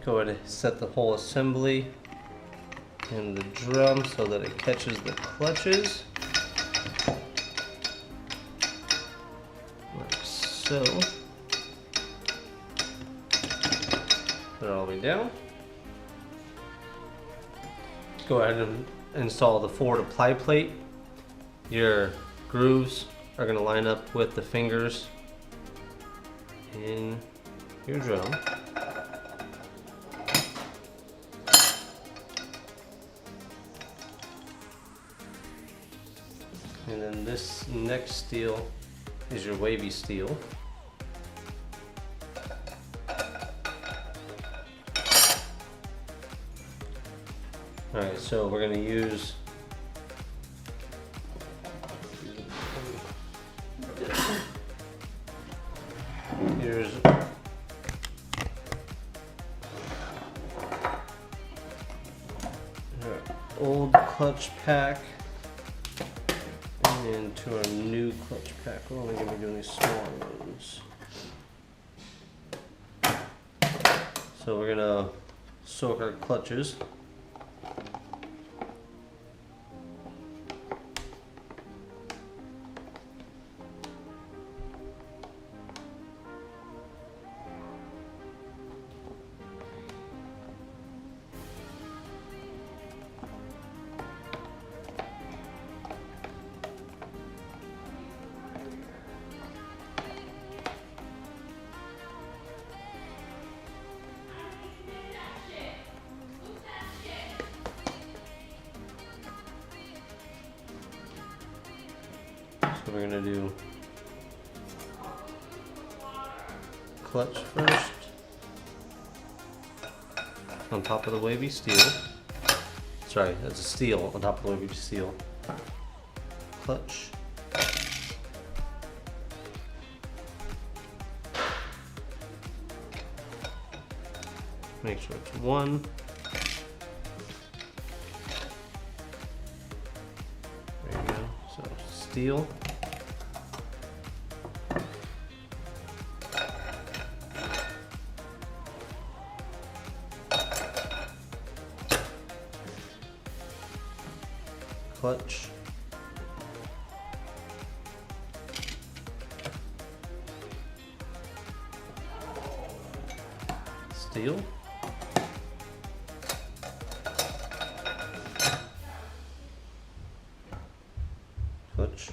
go ahead and set the whole assembly in the drum so that it catches the clutches. Like so. Put it all the way down. Go ahead and install the forward apply plate. Your grooves are going to line up with the fingers in your drum. And then this next steel is your wavy steel. Alright, so we're going to use here's our old clutch pack and to our new clutch pack. We're only going to be doing these smaller ones. So we're going to soak our clutches. So we're going to do clutch first on top of the wavy steel. Sorry, that's a steel on top of the wavy steel. Clutch. Make sure it's one. There you go. So steel. Clutch. Steel. Clutch.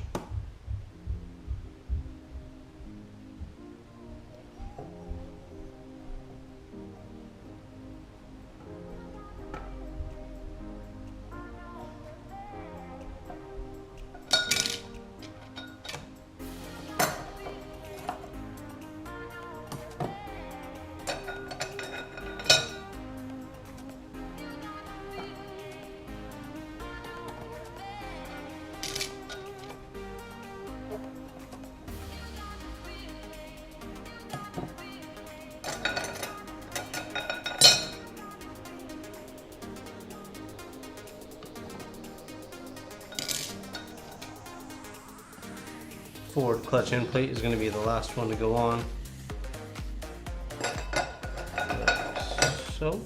Forward clutch end plate is going to be the last one to go on. So,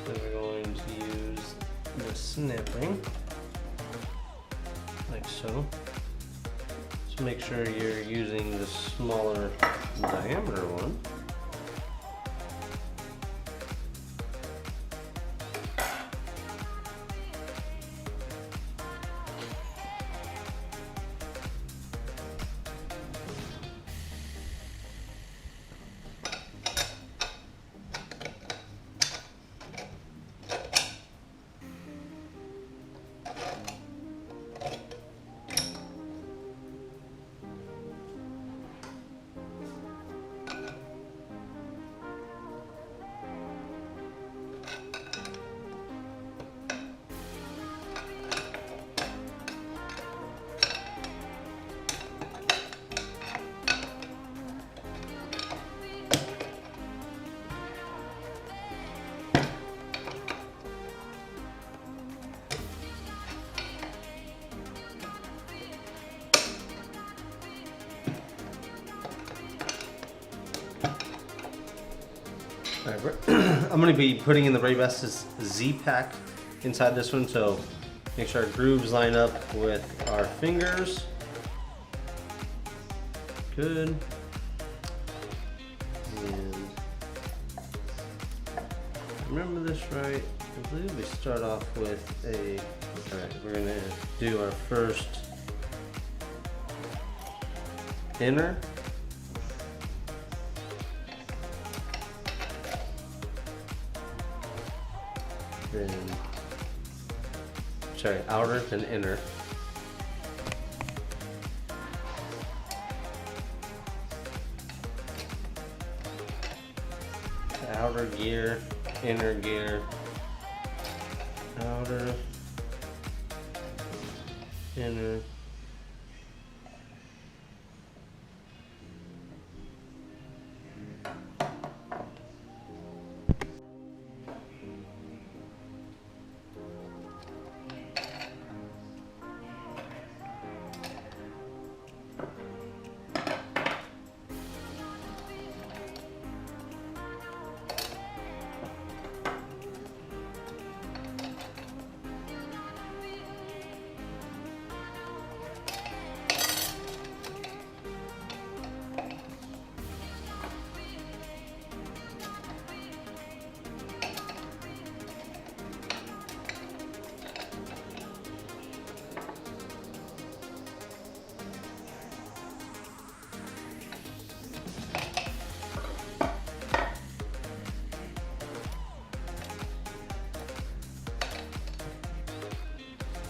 then we're going to use the snap ring, like so. So make sure you're using the smaller diameter one. Alright, I'm going to be putting in the Raybestos Z-pak inside this one, so make sure our grooves line up with our fingers. Good. And remember this right, I believe we start off with a, alright, we're going to do our first inner. Then, sorry, outer, then inner. Outer gear, inner gear, outer, inner.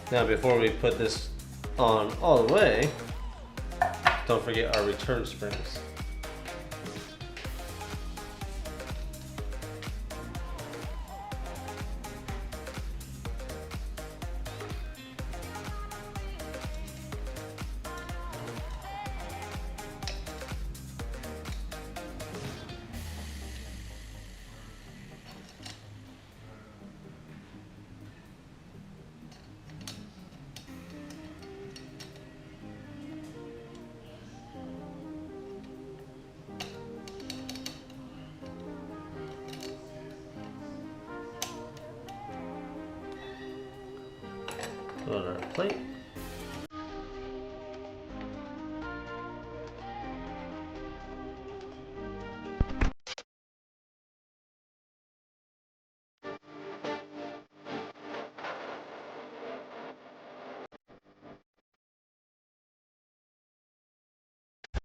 Now before we put this on all the way, don't forget our return springs. Put on our plate.